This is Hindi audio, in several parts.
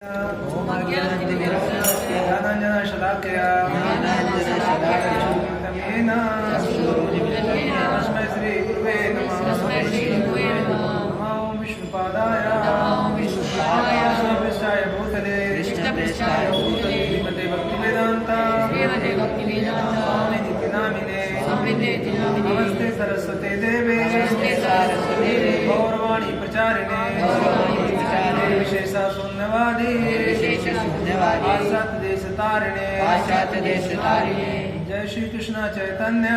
ज्ञानाञ्जनशलाकया तमेन तस्मै श्रीगुरुवे नमः। ॐ विष्णुपादाय कृष्णपृष्ठाय भूतले श्रीमते भक्तिवेदान्त स्वामिनिति नामिने नमस्ते सरस्वते देवे गौरवाणी प्रचारिणे विशेषा शून्यवादी पाश्चात्य देश तारिणे जय श्री कृष्ण चैतन्य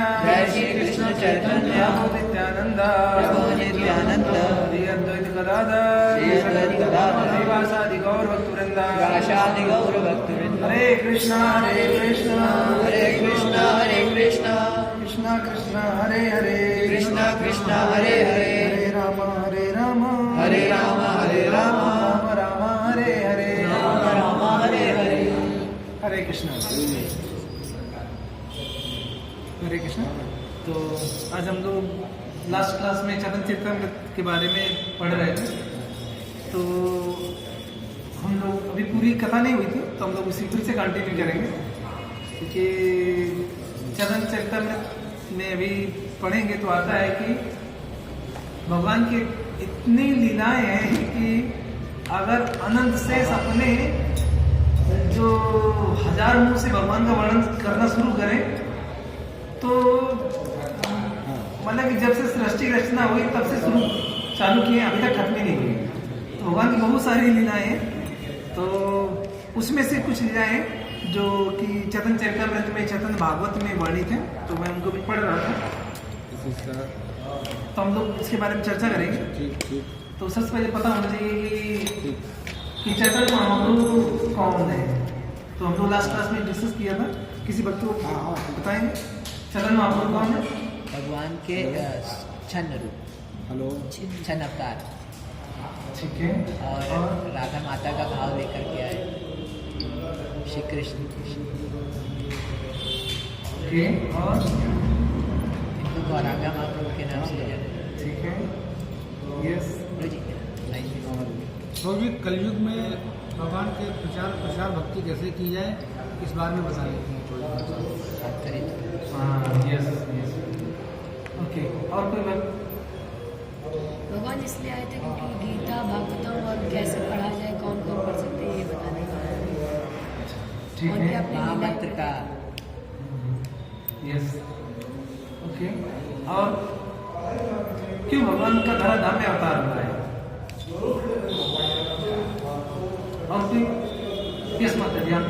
प्रभु नित्यानंद श्री अद्वैत गदाधर श्रीवासादि गौर भक्तवृंद हरे कृष्णा कृष्णा कृष्णा हरे हरे हरे राम हरे राम राम हरे हरे हरे कृष्णा। तो आज हम लोग लास्ट क्लास में चरण चरितमृत के बारे में पढ़ रहे थे। तो हम लोग अभी पूरी कथा नहीं हुई थी, तो हम लोग उसी फिर से कंटिन्यू करेंगे, क्योंकि चरण चरितमृत में अभी पढ़ेंगे तो आता है कि भगवान की इतनी लीलाएं हैं कि अगर अनंत से अपने जो हजार मुंह से भगवान का वर्णन करना शुरू करें तो मतलब कि जब से सृष्टि की रचना हुई तब से शुरू चालू किए, अभी तक खत्म नहीं हुई। तो भगवान की बहुत सारी लीलाएं हैं। तो उसमें से कुछ लीलाएं जो कि चैतन्य चरितमृत में, चैतन्य भागवत में वर्णित है, तो मैं उनको भी पढ़ रहा था। तो हम लोग इसके बारे में चर्चा करेंगे। तो सबसे पहले पता होना चाहिए कि चैतन्य महाप्रभु कौन है। तो हम लोग लास्ट क्लास में डिस्कस किया था, किसी भक्त को बताएंगे चैतन्य महाप्रभु कौन है? भगवान के छन्न रूप, छन्न अवतार, ठीक है। और राधा माता का भाव लेकर के आए श्री कृष्ण। और इनको गौरांगा महाप्रभु के नाम से जाना, ठीक है। यस। कलयुग में भगवान के प्रचार भक्ति कैसे की जाए, इस बारे में बता देते हैं। यस। ओके। और कोई बात? भगवान इसलिए आए थे क्योंकि गीता भागवतम और कैसे पढ़ा जाए, कौन कौन पढ़ सकते हैं, ये बताने का। ठीक है। महामंत्र का। यस। ओके। और क्यों भगवान का धराधाम में अवतार हुआ है? और फिर किस मत ध्यान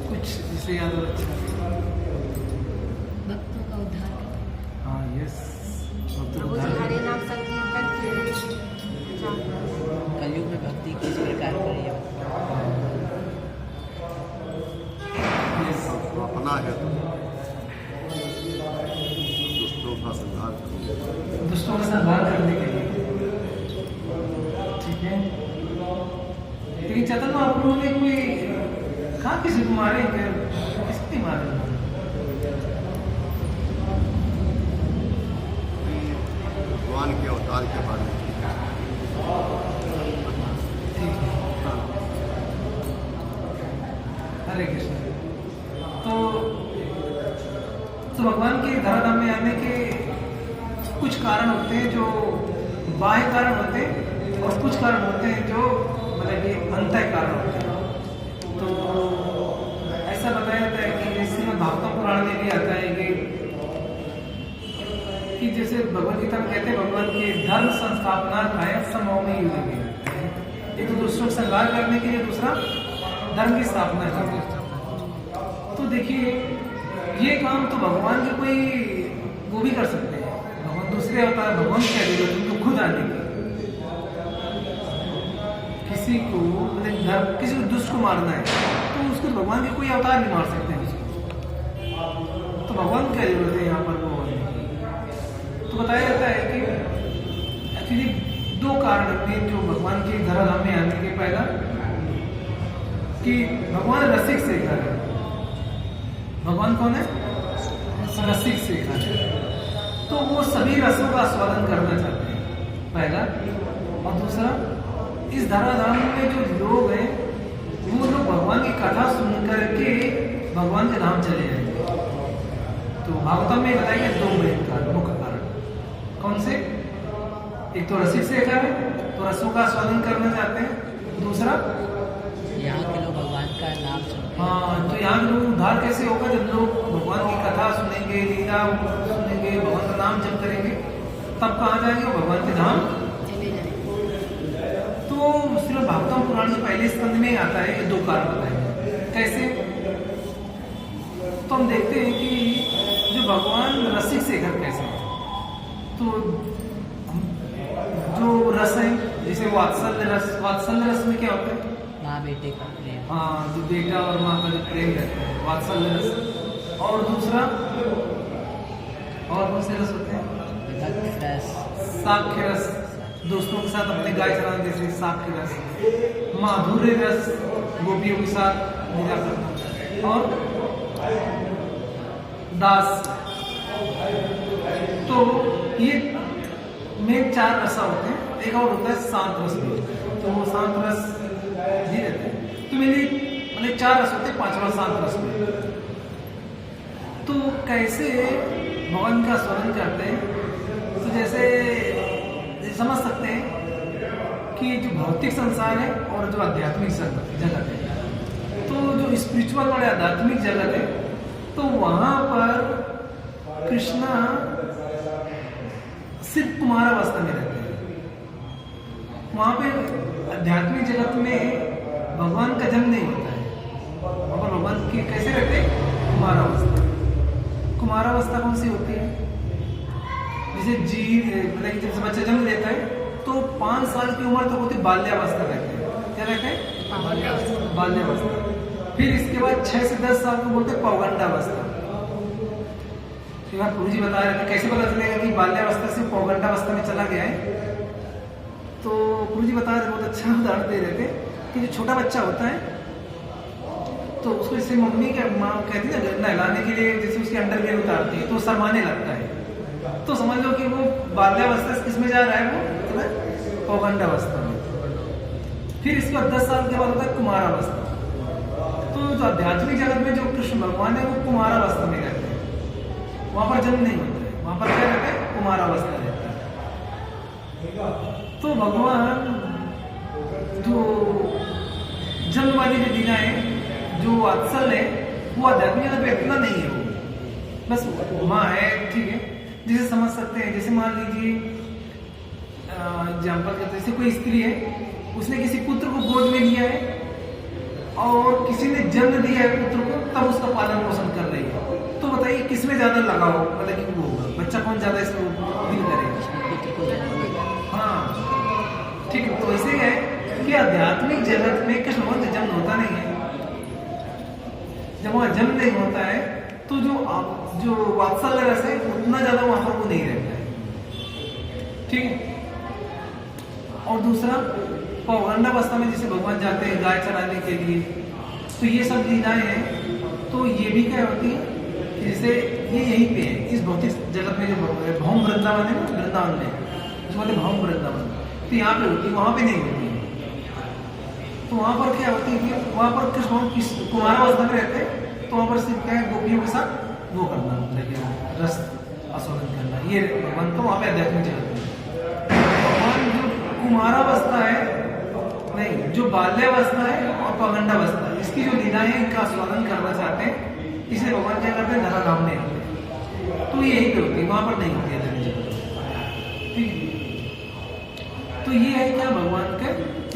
कुछ जिसे याद हो अच्छा। भक्तों का उद्धार करना। हाँ, यस। हरे नाम संकीर्तन कलयुग में भक्ति किस प्रकार करें? अपना है दुष्टों का संहार करने के लिए, ठीक है। लेकिन चैतन्य महाप्रभु ने कोई कहा किसी को मारे, किसने मारे? भगवान के अवतार के बारे में हरे कृष्ण। तो भगवान के धराधाम में आने के कुछ कारण होते हैं जो बाह्य कारण होते हैं, और कुछ कारण होते हैं जो मतलब कि अंतः कारण होते हैं। तो ऐसा बताया जाता है कि श्रीमद् भागवतम पुराण में भी आता है कि जैसे भगवद गीता में कहते हैं भगवान के धर्म संस्थापना है समूह में युद्ध में, एक तो दूसरों को संहार करने के लिए, दूसरा धर्म की स्थापना करने। तो देखिए ये काम तो भगवान के कोई वो भी कर सकते हैं। भगवान दूसरे अवतार, भगवान क्या जरूरत उनको खुद आने की। किसी को मतलब किसी को दुष्ट को मारना है तो उसको भगवान के कोई अवतार नहीं मार सकते हैं उसको। तो भगवान क्या जरूरत है यहाँ पर वो होने की? तो बताया जाता है कि एक्चुअली दो कारण थे जो भगवान के धराधाम में आने के। पहला कि भगवान रसिक शेखर है। भगवान कौन है? रसिक शेखर है। तो वो सभी रसों का आस्वादन करना चाहते हैं। पहला। और दूसरा, इस धराधाम में जो लोग हैं वो लोग भगवान की कथा सुन करके भगवान के धाम चले जाएंगे। तो भागवतम में बताया गया 2 मुख्य कारण। कौन से? एक तो रसिक से है, तो रसों का स्वादन करना चाहते हैं। दूसरा, यहाँ के लोग भगवान का नाम सुनते हैं। हाँ, तो यहाँ लोग उद्धार कैसे होगा? जब लोग भगवान की कथा सुनेंगे, लीला सुनेंगे, भगवान का नाम जप करेंगे, तब कहाँ जाएंगे? वो भगवान के धाम चले जाएंगे। तो श्रीमद् भागवतम पुराण के पहले स्कंद में आता है ये 2 कारण बताए। कैसे? तो हम देखते हैं कि जो भगवान रसिक शेखर कैसे है, तो जो रस है, जैसे वात्सल्य रस में क्या होता है? माँ बेटे का प्रेम। हाँ, जो बेटा और माँ का जो प्रेम रहता है, वात्सल्य रस। और दूसरा, और कौन से रस होते हैं? विभक्त रस। साख्य रस, दोस्तों के साथ अपने गाय चराने जैसे साख्य रस। माधुर्य रस, गोपियों के साथ लीला करना। और दास। तो ये में 4 रसा होते हैं। एक और होता है शांत रस भी, तो वो शांत रस भी रहते हैं। तो मेरे मतलब 4 रस होते हैं, 5वां शांत रस में। तो कैसे भगवान का स्मरण करते हैं? तो जैसे समझ सकते हैं कि जो भौतिक संसार है और जो आध्यात्मिक जगत है, तो जो स्पिरिचुअल और आध्यात्मिक जगत है, तो वहाँ पर कृष्णा सिर्फ कुमारावस्था में रहते हैं। वहाँ पे आध्यात्मिक जगत में भगवान का जन्म नहीं होता है। वहाँ पर भगवान के कैसे रहते हैं? कुमारावस्था। कुमारावस्था कौन सी होती है? जैसे मतलब जब बच्चा जन्म लेता है तो 5 साल की उम्र तक होती है बाल्यावस्था रहते हैं। क्या रहते हैं? बाल्यावस्था। फिर इसके बाद 6 से 10 साल को बोलते हैं पौगंडावस्था। गुरु जी बता रहे थे कैसे पता चलेगा कि बाल्यावस्था से पौगंडावस्था में चला गया है। तो गुरु जी बता रहे, बहुत अच्छा उदाहरण दे रहे थे कि जो छोटा बच्चा होता है तो उसको जैसे मम्मी के माँ कहती है ना नहलाने के लिए, जैसे उसके अंडरवियर उतारती है तो शर्माने लगता है। तो समझ लो कि वो बाल्यावस्था से किसमें जा रहा है? वो पौगंडावस्था में। फिर इसके बाद 10 साल के बाद होता है कुमारावस्था। तो जो आध्यात्मिक जगत में जो कृष्ण भगवान है वो कुमारावस्था में रहते हैं। वहां पर जन्म नहीं होता है, वहां पर क्या रहता है? कुमारावस्था रहता है। तो भगवान जो जन्म वाली जो लीला है, जो वात्सल्य है, वो आध्यात्मिक जगत में इतना नहीं है। वो बस माँ है, ठीक है, जिसे समझ सकते हैं। जैसे मान लीजिए एग्जाम्पल करते, जैसे कोई स्त्री है, उसने किसी पुत्र को गोद में लिया है और किसी ने जन्म दिया है पुत्र को, तब उसका पालन पोषण कर रही है। तो बताइए किसमें ज्यादा लगाव, मतलब कि वो बच्चा कौन ज्यादा इसको फील करेगा? हाँ, ठीक है। तो ऐसे है कि आध्यात्मिक जगत में कृष्ण भगवान का जन्म होता नहीं है। जब वहां जन्म नहीं होता है तो जो वात्सल्य रस है उतना ज्यादा वहां पर वो नहीं रहता है, ठीक है। और दूसरा, पौगंडावस्था में जैसे भगवान जाते हैं गाय चराने के लिए, तो ये सब लीलाएं हैं। तो ये भी क्या होती है कि जैसे ये यहीं पे है इस भौतिक जगत में, जो भौम वृंदावन है ना, वृंदावन में उसको कहते हैं भौम वृंदावन, तो यहाँ पे होती है, वहां पे नहीं होती है। तो वहां पर क्या होती है कि वहां पर कृष्ण कुमारावस्था में रहते हैं, तो वहां पर सिर्फ क्या है, गोपियों के साथ वो करना, मतलब रस आस्वादन करना, ये भगवान तो वहां पे आध्यात्मिक जगत में। भगवान जो कुमारावस्था है नहीं, जो बाल्यावस्था है और पौगंडावस्था है, इसकी जो लीलाएं हैं इनका आस्वादन करना चाहते हैं, इसलिए भगवान क्या करते हैं? धराधाम में आते हैं। तो ये यहीं पे होती है, वहां पर नहीं होती है, ठीक है। तो ये है क्या? भगवान के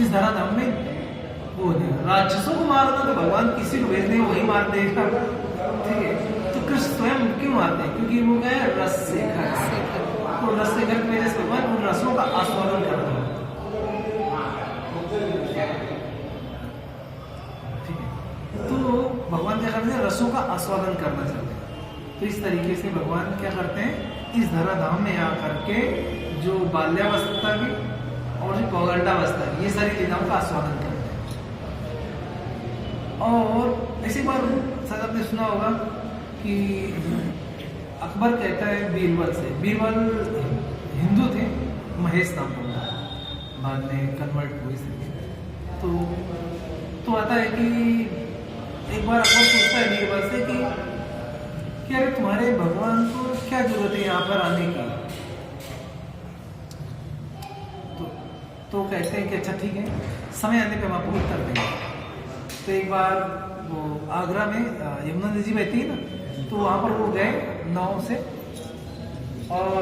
इस धराधाम में वो है। राक्षसों को मारना तो भगवान किसी को भेज देगा, वही मार देगा, ठीक है। तो कृष्ण स्वयं क्यों मारते हैं? क्योंकि वो क्या है? रस शेखर। तो रस शेखर की वजह से भगवान उन रसों का आस्वादन करते हैं, ठीक है। तो भगवान क्या करते हैं? रसों का आस्वादन करना चाहते हैं। तो इस तरीके से भगवान क्या करते हैं? इस धराधाम में आकर के जो बाल्यावस्था की और जो पौगंडावस्था की, ये सारी लीलाओं का आस्वादन करते हैं। और ऐसी बार शायद आपने सुना होगा कि अकबर कहता है बीरबल से, बीरबल हिंदू थे, महेश नाम का, बाद में कन्वर्ट हुए थे। तो आता है कि एक बार अकबर सोचता है बीरबल से कि अरे तुम्हारे भगवान को क्या जरूरत है यहाँ पर आने की। तो कहते हैं कि अच्छा ठीक है, समय आने पे हम आपको उत्तर देंगे। तो एक बार वो आगरा में यमुना नदी बहती है ना, तो वहाँ पर वो गए नाव से, और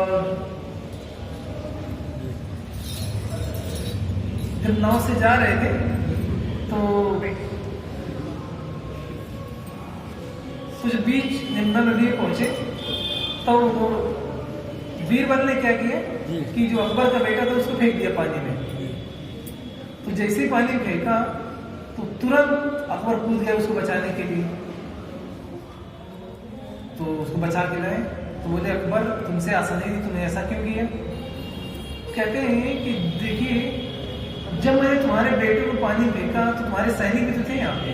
जब नाव से जा रहे थे तो कुछ बीच यमुना नदी में पहुंचे, तो वो बीरबल ने क्या किया कि जो अकबर का बेटा था उसको फेंक दिया पानी में। तो जैसे ही पानी फेंका तो तुरंत अकबर कूद गया उसको बचाने के लिए। तो उसको बचा के लाए, तो बोले अकबर तुमसे आशा नहीं थी, तुमने ऐसा क्यों किया? कहते हैं कि देखिए जब मैंने तुम्हारे बेटे को पानी फेंका तो तुम्हारे सैनिक भी तो थे यहाँ पे,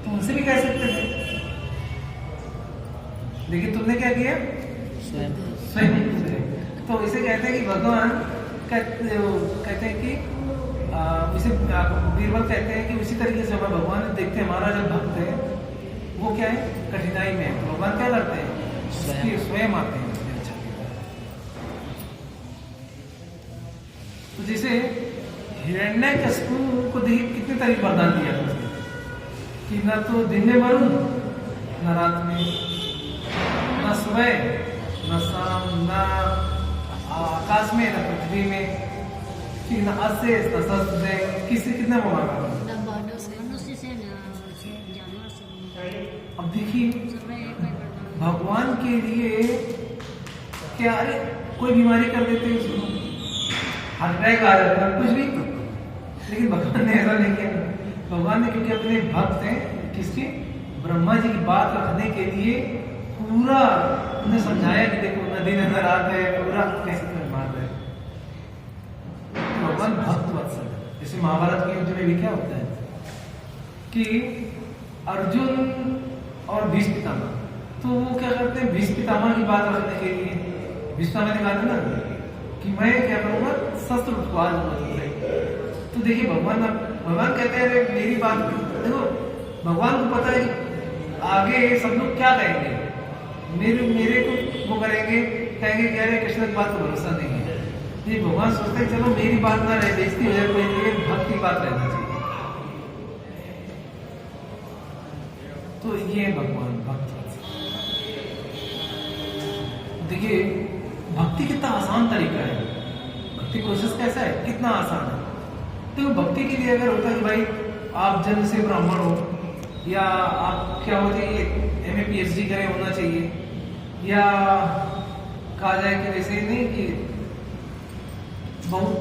तो उनसे भी कह सकते थे, लेकिन तुमने क्या किया? स्वयं। तो इसे कहते हैं कि भगवान कहते हैं कि इसे बीरबल कहते हैं कि उसी तरीके से हमारे भगवान देखते हैं हमारा जब भक्त है वो क्या है कठिनाई में है, तो भगवान क्या करते हैं? स्वयं आते हैं। अच्छा, तो जैसे हिरण्यकशिपु को देखिए कितने तारीफ वरदान दिया था कि न तो दिन में मरूं न रात में, न सुबह न शाम, न आकाश में न पृथ्वी में, कि न अशेष न शस्त्र से, किसी कितना मांगा। अब देखिए भगवान के लिए क्या अरे कोई बीमारी कर देते हैं उसको, हार्ट अटैक आ जाता है कुछ भी, लेकिन भगवान ने ऐसा नहीं किया। भगवान ने क्योंकि अपने भक्त हैं किसके? ब्रह्मा जी की बात रखने के लिए पूरा उन्हें समझाया कि देखो नदी नजर आता है, पूरा कैसे तुम्हें मार रहे। भगवान भक्त वत्सल, जैसे महाभारत के युद्ध में भी क्या होता है कि अर्जुन और भीष्म पितामह, तो वो क्या करते हैं भीष्म पितामह की बात रखने के लिए, भीष्म पितामह ने कहा था ना कि मैं क्या करूंगा शस्त्र उत्पाद करूंगा। तो देखिए भगवान कहते हैं मेरी बात देखो, भगवान को पता है कि आगे सब लोग क्या कहेंगे, मेरे को वो कहेंगे कह रहे कृष्ण की बात को भरोसा नहीं है। ये भगवान सोचते हैं चलो मेरी बात ना रहे, बेइज्जती हो जाए, कोई भक्त की बात रहना चाहिए। तो ये भगवान भक्त। देखिए भक्ति कितना आसान तरीका है, भक्ति प्रोसेस कैसा है, कितना आसान है। तो भक्ति के लिए अगर होता है कि भाई आप जन्म से ब्राह्मण हो, या आप क्या हो चाहिए MA PhD करे होना चाहिए, या कहा जाए कि वैसे नहीं कि बहुत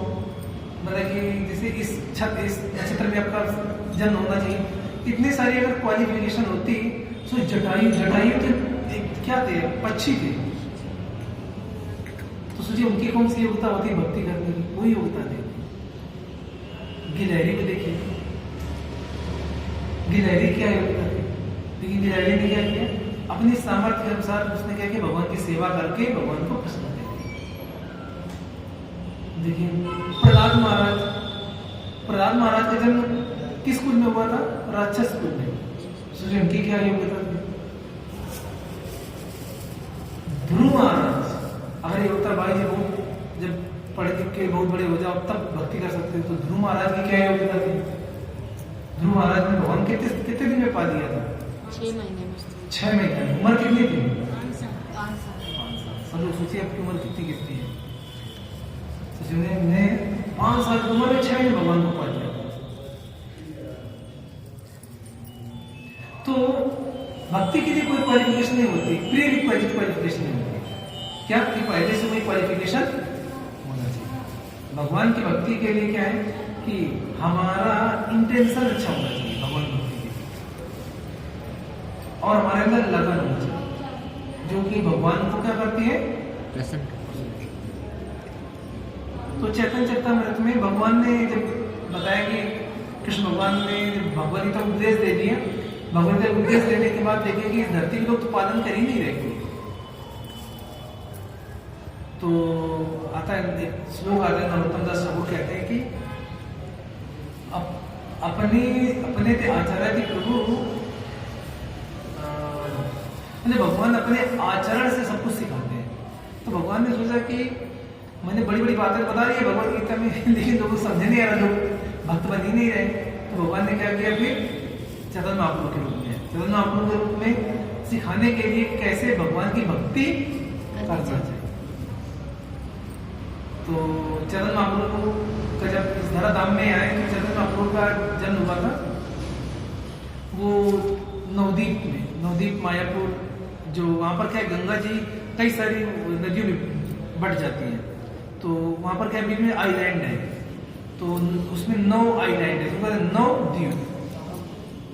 मतलब कि जैसे इस नक्षत्र में आपका जन्म होना चाहिए, इतनी सारी अगर क्वालिफिकेशन होती तो जटायु तो क्या थे? पक्षी थे। तो सोचिए उनकी कौन सी योग्यता होती है भक्ति करने की? वही योग्यता थी। गिलहरी को देखिए, गिलहरी क्या योग्यता थी? लेकिन गिलहरी ने क्या किया? अपनी सामर्थ्य के अनुसार उसने क्या किया? भगवान की सेवा करके भगवान को प्रसन्न कर दिया। देखिए प्रहलाद महाराज का जन्म किस कुल में हुआ था? राक्षस कुल में। सोचिए उनकी क्या योग्यता थी? ध्रुव महाराज, अगर ये उत्तर भाई जी बहुत जब पढ़े लिख के बहुत बड़े हो जाओ तब भक्ति कर सकते हो, तो ध्रुव महाराज की क्या योग्यता थी? ध्रुव महाराज ने भगवान कितने दिन में पा दिया था? 6 महीने में। 6 महीने। उम्र कितनी थी? 5 साल। सब लोग सोचिए आपकी उम्र कितनी है? सोचिए 5 साल की उम्र में 6 महीने भगवान को पा दिया। तो भक्ति के लिए कोई क्वालिफिकेशन नहीं होती, प्री रिक्वाइजिट क्वालिफिकेशन नहीं होती। क्या कि पहले से कोई क्वालिफिकेशन होना चाहिए। भगवान की भक्ति के लिए क्या है कि हमारा इंटेंशन अच्छा होना चाहिए भगवान भक्ति के लिए, और हमारे अंदर लगन होना चाहिए जो कि भगवान को क्या करती है? प्रसन्न। तो चैतन्य चरितमृत में भगवान ने जब बताया कि कृष्ण भगवान ने भगवत गीता उपदेश दे दिया, भगवत गीता उपदेश देने के बाद देखे कि इस धरती के लोग तो पालन कर ही नहीं रहे, तो आता है एक श्लोक आता है, नरोत्तम दास ठाकुर कहते हैं कि अपने ते आचार्य प्रभु मैंने भगवान अपने आचरण से सब कुछ सिखाते हैं। तो भगवान ने सोचा कि मैंने बड़ी बड़ी बातें बता रही है भगवद गीता में, लेकिन लोग समझ नहीं आ रहा, लोग भक्त बन ही नहीं रहे। तो भगवान ने क्या किया, फिर चैतन्य महाप्रभु के रूप में, चैतन्य महाप्रभु के रूप में सिखाने के लिए कैसे भगवान की भक्ति करना चाहिए। तो चैतन्य महाप्रभु का जब इस धराधाम में आए तो चैतन्य महाप्रभु का जन्म हुआ था वो नवदीप में, नवदीप मायापुर, जो वहाँ पर क्या है, गंगा जी कई सारी नदियों में बढ़ जाती है। तो वहाँ पर क्या बीच में आइलैंड है, तो उसमें 9 आइलैंड है, तो 9 द्वीप।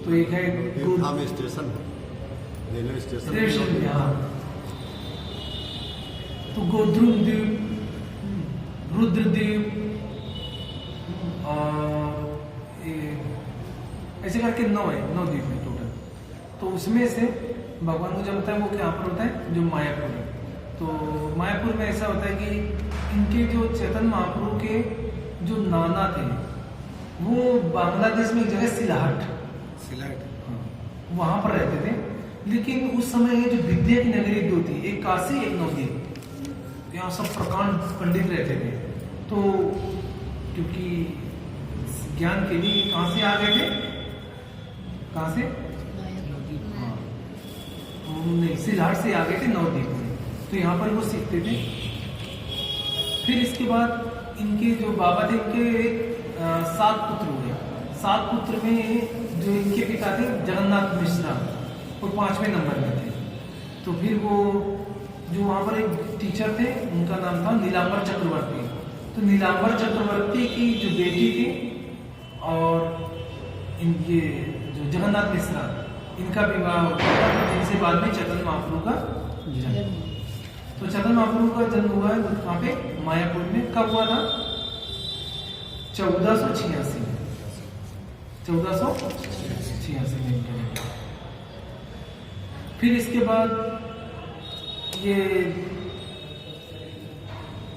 तो एक है तीर्थधाम स्टेशन, रेलवे स्टेशन। हाँ, तो गोध्रुम द्वीप, रुद्र द्वीप, ऐसे करके 9 है, 9 द्वीप है टोटल। तो उसमें से भगवान को जब होता है वो क्या पर होता है, जो मायापुर है। तो मायापुर में ऐसा होता है कि इनके जो चैतन्य महाप्रभु के जो नाना थे वो बांग्लादेश में एक जगह सिलाहट वहाँ पर रहते थे। लेकिन उस समय ये जो विद्या की नगरी दो थी, एक काशी एक नवदीप, यहाँ सब प्रकांड पंडित रहते थे। तो क्योंकि ज्ञान के लिए कहाँ से आ गए थे, कहाँ से, नहीं सिलाहट से आ गए थे नवदीप में। तो यहाँ पर वो सीखते थे। फिर इसके बाद इनके जो बाबा थे, इनके 7 पुत्र हुए। 7 पुत्र में जो इनके पिता थे जगन्नाथ मिश्रा, वो 5वें नंबर में थे। तो फिर वो जो वहाँ पर एक टीचर थे, उनका नाम था नीलांबर चक्रवर्ती। तो नीलांबर चक्रवर्ती की जो बेटी थी और इनके जो जगन्नाथ मिश्रा, इनका विवाह होता था, जिनसे बाद में चैतन्य महाप्रभु का जन्म। तो चैतन्य महाप्रभु का जन्म हुआ है वहाँ पे मायापुर में। कब हुआ था, 1486 में, 1486 में। फिर इसके बाद ये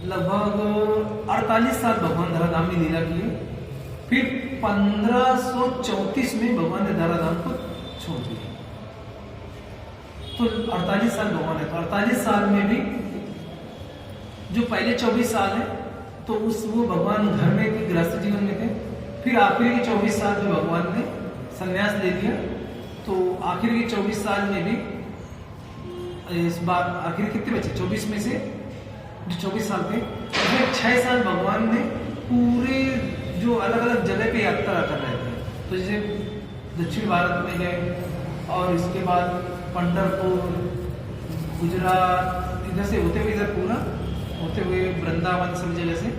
लगभग 48 साल भगवान धराधाम में लीला किए। फिर 1534 में भगवान ने धराधाम को छोड़ दिया। तो 48 साल भगवान है। तो 48 साल में भी जो पहले 24 साल है तो वो भगवान घर में थे, गृहस्थ जीवन में थे। फिर आखिर के 24 साल में भगवान ने संन्यास ले लिया। तो आखिर के 24 साल में भी इस बार आखिर कितने बचे, 24 में से जो 24 साल थे, उसमें 6 साल भगवान ने पूरे जो अलग अलग जगह पे यात्रा कर रहे थे। तो जैसे दक्षिण भारत में गए और इसके बाद पंढरपुर, गुजरात, इधर से होते हुए इधर पूरा होते हुए वृंदावन, सब जगह से।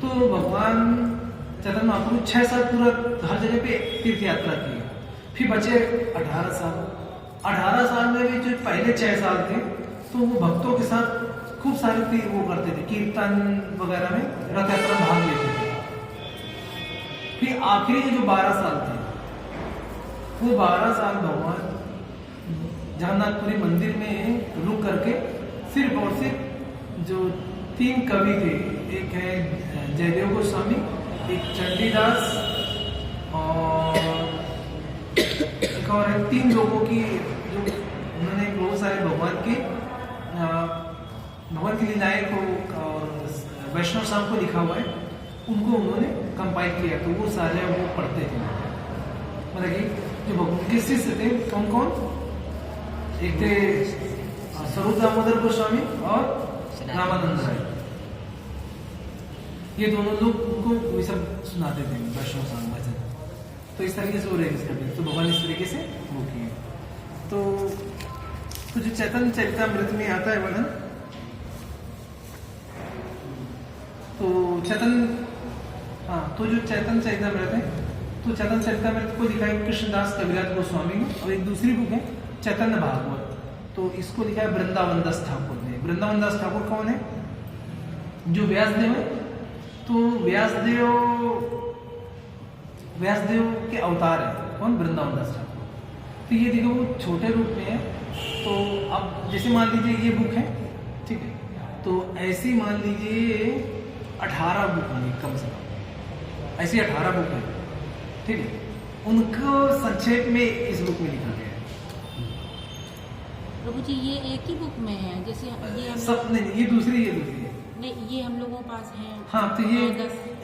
तो भगवान चैतन्य महाप्रभु 6 साल पूरा हर जगह पे तीर्थ यात्रा की। फिर बचे 18 साल। 18 साल में भी जो पहले 6 साल थे तो वो भक्तों के साथ खूब सारे वो करते थे, कीर्तन वगैरह में रथ यात्रा भाग लेते थे। फिर आखिरी के जो 12 साल थे, वो 12 साल भगवान जगन्नाथपुरी मंदिर में रुक करके सिर्फ और सिर्फ जो 3 कवि थे, एक है जयदेव गोस्वामी, एक चंडीदास और एक और है, 3 लोगों की जो उन्होंने बहुत सारे भगवान की लीलाएं को और वैष्णव साहब को लिखा हुआ है, उनको उन्होंने कंपाइल किया। तो वो सारे वो पढ़ते थे। मतलब कि जो भगवान के शिष्य थे कौन कौन, एक थे स्वरूप दामोदर गोस्वामी और रामानंद राय। ये दोनों लोग उनको ये सब सुनाते थे वैष्णव साहब वैसे। तो इस तरीके से वो रेगिस करते थे। तो भगवान इस तरीके से वो किए। तो जो चैतन्य चरितामृत में आता है वर्णन, तो जो चैतन्य चरितामृत है, तो चैतन्य चरितामृत को लिखा है कृष्णदास कविराज गोस्वामी ने। और एक दूसरी बुक है चैतन्य भागवत, तो इसको लिखा है वृंदावन दास ठाकुर ने। वृंदावन दास ठाकुर कौन है, जो व्यासदेव है। तो व्यासदेव के अवतार है कौन, वृंदावन दास ठाकुर। तो ये देखो वो छोटे रूप में है। तो अब जैसे मान लीजिए ये बुक है, ठीक है, तो ऐसी मान लीजिए 18 बुक होंगी कम से कम, ऐसी 18 बुक हैं, ठीक है। उनको संक्षेप में इस बुक में लिखा गया है। प्रभु जी ये एक ही बुक में है, जैसे ये हम सब नहीं, ये दूसरी है। नहीं, ये हम लोगों के पास है। हाँ, तो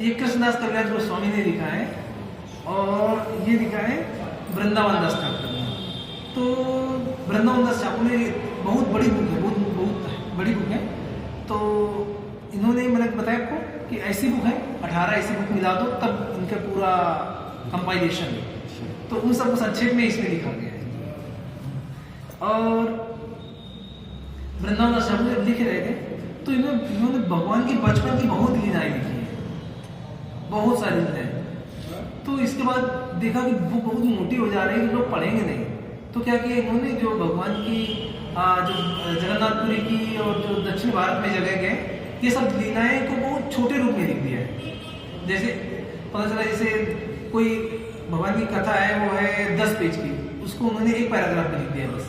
ये कृष्णदास कविराज गोस्वामी ने लिखा है और ये लिखा है वृंदावन दास ठाकुर ने। तो वृंदावन दास ठाकुर ने बहुत बड़ी बुक है, बहुत बड़ी बुक है। तो इन्होंने मैंने बताया आपको कि ऐसी बुक है 18 ऐसी बुक मिला दो तब इनका पूरा कंपाइलेशन है। तो उन सबको संक्षेप में इसमें लिखा गया है। और वृंदावन दास ठाकुर लिख रहे थे तो इन्होंने भगवान के बचपन की बहुत लीलाएं लिखी है, बहुत सारी लीलाएं। तो इसके बाद देखा कि बुक बहुत मोटी हो जा रही है कि लोग पढ़ेंगे नहीं, तो क्या किया इन्होंने जो भगवान की जो जगन्नाथपुरी की और जो दक्षिण भारत में जगह गए ये सब लीलाएं को बहुत छोटे रूप में लिख दिया है। जैसे पता चला जैसे कोई भगवान की कथा है वो है 10 पेज की, उसको उन्होंने एक पैराग्राफ में लिख दिया बस।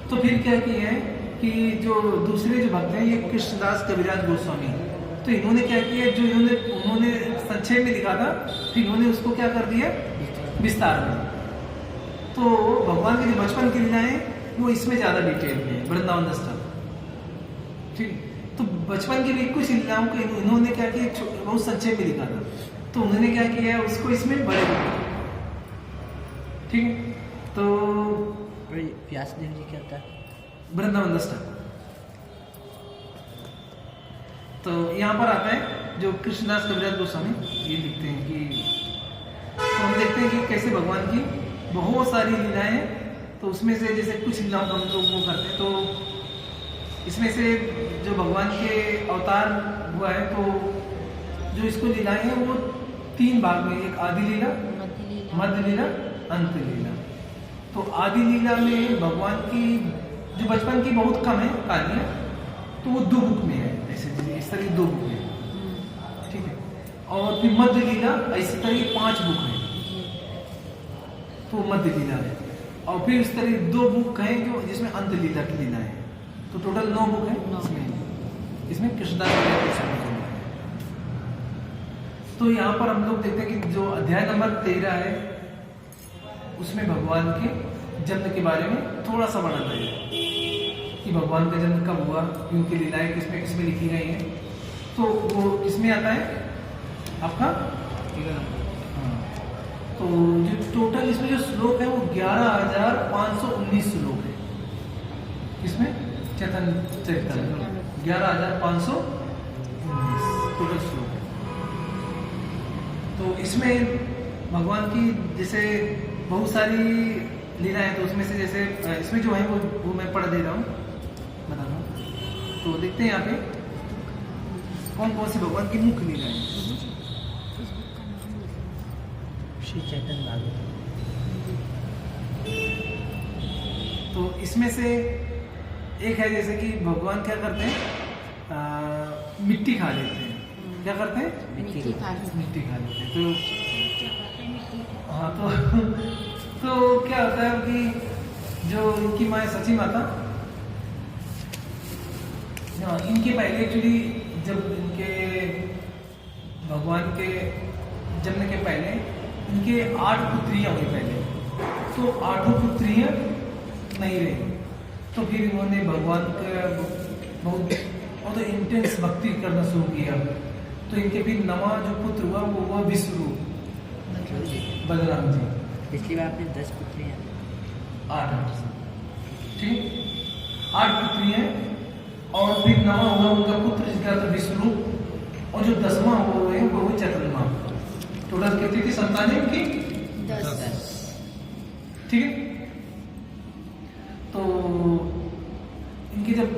तो फिर क्या किया है कि जो दूसरे जो भक्त हैं ये कृष्णदास कविराज गोस्वामी, तो इन्होंने क्या किया, जो उन्होंने संक्षेप में लिखा था फिर इन्होंने उसको क्या कर दिया विस्तार में। तो भगवान के जो बचपन की लीलाएं वो इसमें ज्यादा डिटेल में है वृंदावन दास ठाकुर, ठीक। तो बचपन की भी कुछ लीलाओं को इन्होंने क्या किया बहुत संक्षेप में लिखा था, तो उन्होंने क्या किया उसको इसमें बड़े ठीक। तो व्यासदेव जी क्या होता है? वृंदावन दास ठाकुर। तो यहाँ पर आता है जो कृष्णदास कविराज गोस्वामी ये लिखते हैं कि तो हम देखते हैं कि कैसे भगवान की बहुत सारी लीलाएं हैं। तो उसमें से जैसे कुछ लीलाओं हम लोग वो करते हैं, तो इसमें से जो भगवान के अवतार हुआ है तो जो इसको लीलाएं हैं वो 3 भाग में, एक आदि लीला, मध्य लीला, अंत लीला। तो आदि लीला में भगवान की जो बचपन की बहुत कम है कहानियाँ, तो वो 2 बुक में है, ऐसे इस तरह 2 बुक है, ठीक है। और फिर मध्य लीला इसी तरह 5 बुक है, तो मध्य लीला है। और फिर इस तरह 2 बुक हैं जो जिसमें अंत लीला की लीला है। तो टोटल 9 बुक है इसमें कृष्णदास कविराज गोस्वामी। तो यहाँ पर हम लोग देखते हैं कि जो अध्याय नंबर 13 है उसमें भगवान के जन्म के बारे में थोड़ा सा वर्णन है कि भगवान का जन्म कब हुआ, उनकी लीलाएं किसमें लिखी गई हैं। तो वो इसमें आता है आपका हाँ। तो जो टोटल इसमें जो श्लोक है वो 11,519 श्लोक है इसमें चैतन्य चरित्र 11,519 टोटल श्लोक है। तो इसमें भगवान की जैसे बहुत सारी लीला है, तो उसमें से जैसे इसमें जो है वो मैं पढ़ दे रहा हूँ, बता रहा हूँ। तो देखते हैं यहाँ पे कौन कौन सी भगवान की मुख्य लीला है। श्री चैतन्य भागवत। तो इसमें से एक है जैसे कि भगवान क्या करते हैं मिट्टी खा लेते हैं। क्या करते हैं मिट्टी खा लेते हैं। मिट्टी खा लेते हैं। तो हाँ तो क्या होता है कि जो इनकी माँ सची माता, इनके पहले एक्चुअली जब इनके भगवान के जन्म के पहले इनके 8 पुत्रियां हुई पहले, तो 8 पुत्रियां नहीं रही। तो फिर इन्होंने भगवान का बहुत इंटेंस भक्ति करना शुरू किया। तो इनके फिर नवा जो पुत्र हुआ वो हुआ विश्वरूप बलराम जी। पिछली बार आपने 10 पुत्रियां 8 ठीक 8 पुत्रियां, और फिर नवा हुआ उनका पुत्र जिसका था विश्वरूप, और जो 10वां हुआ है वो चैतन्य। टोटल कितनी थी संतानें उनकी 10 ठीक है। तो इनकी जब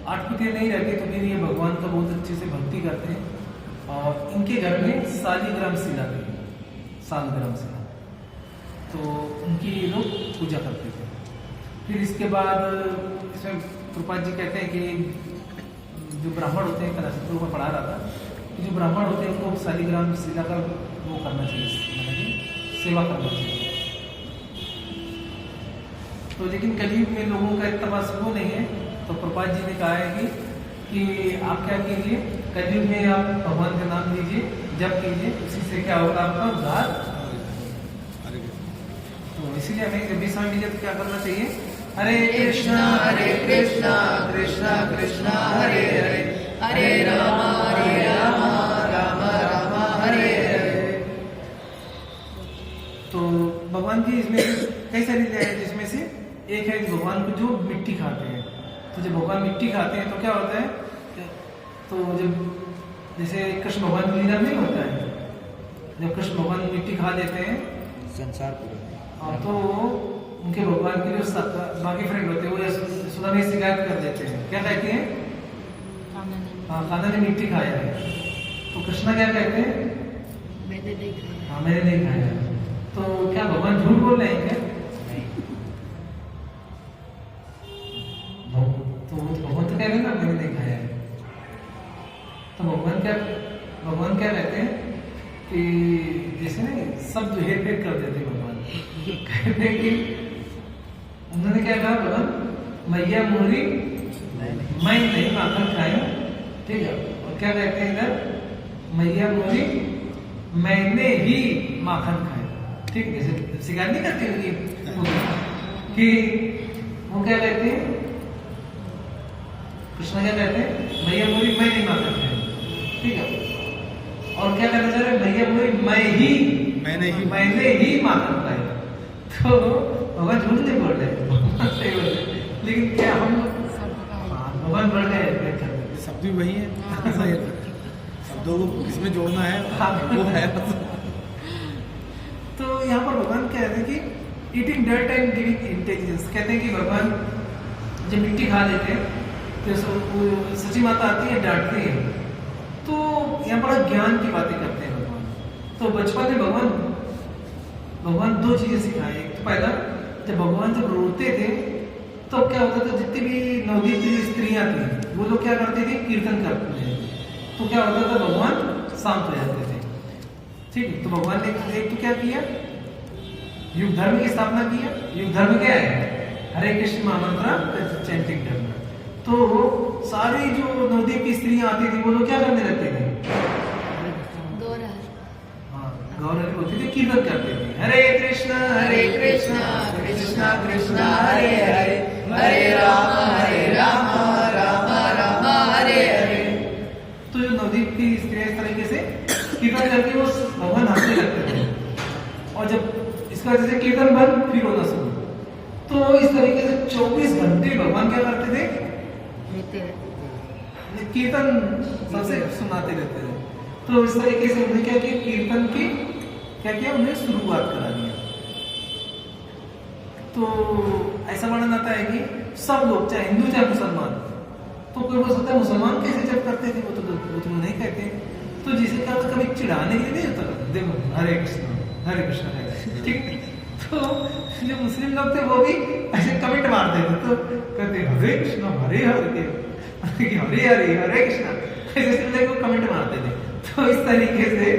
8 पुत्रियां नहीं रहती तो फिर ये भगवान का बहुत अच्छे से भक्ति करते हैं। और इनके घर में सालीग्राम शिला थी, सालग्राम शिला, तो उनकी लोग पूजा करते थे। फिर इसके बाद इसमें प्रभुपाद जी कहते हैं कि जो ब्राह्मण होते हैं, कलाशास्त्रों में पढ़ा रहा था कि जो ब्राह्मण होते हैं उनको सालीग्राम शिला का वो करना चाहिए, मतलब कि सेवा करना चाहिए। तो लेकिन कलयुग में लोगों का इतना बस वो नहीं है, तो प्रभुपाद जी ने कहा है कि आप क्या कीजिए, कलयुग में आप भगवान का नाम लीजिए, जप कीजिए, उसी से क्या होगा आपका उद्धार। तो इसीलिए हमें जब भी समय मिले तो क्या करना चाहिए, हरे कृष्णा कृष्णा कृष्णा हरे हरे, हरे राम राम राम हरे हरे। तो भगवान की इसमें कई सारी लीलाएं हैं, जिसमें से एक है भगवान को जो मिट्टी खाते हैं। तो जब भगवान मिट्टी खाते हैं तो क्या होता है, तो जब जैसे कृष्ण भगवान की लीला में होता है, जब कृष्ण भगवान मिट्टी खा लेते हैं संसार पूरा तो उनके भगवान के जो बाकी फ्रेंड होते हैं वो यशोदा में शिकायत कर देते हैं, क्या कहते हैं, हाँ कान्हा ने मिट्टी खाया है। तो कृष्णा क्या कहते हैं, मैंने नहीं खाया। हाँ मैंने नहीं खाया। तो क्या भगवान झूठ बोल रहे हैं क्या, तो भगवान तो कह रहे हैं ना मैंने नहीं खाया है। तो भगवान क्या कहते हैं कि जैसे ना सब जो हेर फेर कर देते हैं भगवान, कहते हैं कि उन्होंने क्या कहा, भगवान मैया मोरी मैं नहीं माखन खाया, ठीक है। और क्या कहते हैं इधर, मैया मोरी मैंने ही माखन खाया, ठीक है। जैसे शिकार नहीं करती होगी कि वो क्या कहते हैं, कृष्ण क्या कहते हैं, मैया मोरी मैं नहीं माखन खाया, ठीक है। और क्या कहना चाह रहे, मैया मोरी मैंने ही माखन खाया। तो भगवान झूठ नहीं बोल रहे, सही बोल रहे, लेकिन क्या हम भगवान बढ़ गए, शब्द भी वही है, शब्दों को किसमें जोड़ना है वो है। तो यहाँ पर भगवान कह रहे हैं कि eating dirt and giving intelligence, कहते हैं कि भगवान जब मिट्टी खा लेते हैं तो सची माता आती है डांटती है, तो यहाँ पर ज्ञान की बातें करते हैं भगवान। तो बचपन में भगवान दो चीजें सिखाए, एक तो पहला जब भगवान जब रोते थे तो क्या होता था, जितनी भी नवदीप की स्त्रियां थी वो लोग क्या करते थे, कीर्तन करते थे, तो क्या होता था, भगवान शांत हो जाते थे, ठीक है। तो भगवान ने एक तो क्या किया, युग धर्म की स्थापना किया। युग धर्म क्या है, हरे कृष्ण महामंत्र चैंटिंग करना। तो सारी जो नवदीप की स्त्रियां आती थी वो लोग क्या करने लगते थे, गौरव होती थी, कीर्तन करते थे, हरे कृष्णा कृष्णा कृष्णा हरे हरे, हरे राम राम राम हरे हरे। तो जो नवदीप की स्त्रियां इस तरीके से कीर्तन करके वो भगवान हंसने लगते थे, और जब इसका जैसे कीर्तन बंद फिर होना शुरू, तो इस तरीके से 24 घंटे भगवान क्या करते थे, कीर्तन सबसे सुनाते रहते थे। तो इस तरीके से उन्होंने क्या किया, कीर्तन की क्या किया, उन्हें शुरुआत करा दिया। तो ऐसा वर्णन आता है कि सब लोग चाहे हिंदू चाहे मुसलमान, तो कोई बोल सकता है मुसलमान कैसे जब करते थे, वो तो नहीं कहते। तो जिसे क्या होता, कभी चिढ़ाने के लिए नहीं होता, देखो हरे कृष्ण ठीक। तो जो मुस्लिम लोग थे वो भी ऐसे कमेंट मारते थे, तो कहते हरे कृष्ण हरे हरे हरे कृष्ण, ऐसे को कमेंट मारते थे। तो इस तरीके से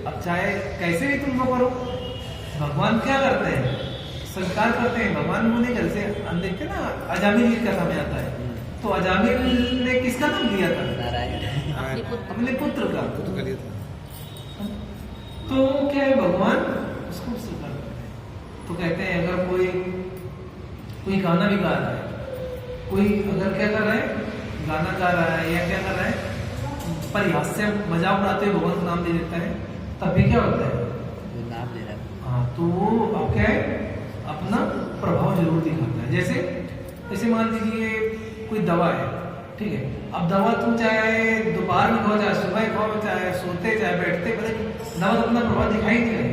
अब चाहे कैसे भी तुम लोग करो, भगवान क्या करते हैं, स्वीकार करते हैं। भगवान वो नहीं करते, हम देखते ना अजामिल की कथा में आता है, तो अजामिल ने किसका नाम लिया था, अपने पुत्र का। तो क्या है, भगवान उसको स्वीकार करते हैं। तो कहते हैं अगर कोई गाना भी गा रहा है, कोई अगर क्या कर रहा है, गाना गा रहा है या क्या कर रहा है, परिहास से मजाक उड़ाते हुए भगवान का नाम ले लेता है, तब भी क्या होता है, नाम ले रहा है। हाँ, तो वो अब क्या है, अपना प्रभाव जरूर दिखाता है। जैसे मान लीजिए कोई दवा है, ठीक है। अब दवा तुम चाहे दोपहर में खाओ, चाहे सुबह खाओ, चाहे सोते चाहे बैठते, दवा तो अपना प्रभाव दिखाई नहीं रहे।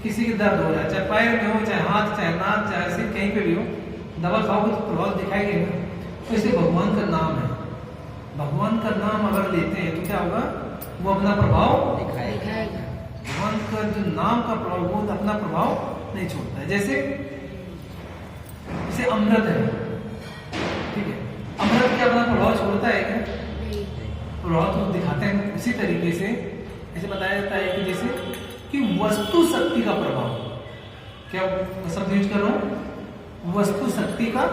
किसी के दर्द हो रहा है, चाहे पैर में हो, चाहे हाथ, चाहे नाक, चाहे सिर, कहीं पे भी हो, दवा खाओगे तो प्रभाव दिखाई देगा। तो इसे भगवान का नाम है, भगवान का नाम अगर लेते हैं तो क्या होगा, वो अपना प्रभाव दिखाएगा। भगवान का जो नाम का प्रभाव, वो अपना प्रभाव नहीं छोड़ता है। जैसे अमृत है, ठीक है, अमृत क्या अपना प्रभाव छोड़ता है क्या, प्रभाव तो दिखाते हैं। उसी तरीके से ऐसे बताया जाता है कि जैसे कि वस्तु शक्ति का प्रभाव, क्या शब्द यूज कर रहा हूं, वस्तु शक्ति का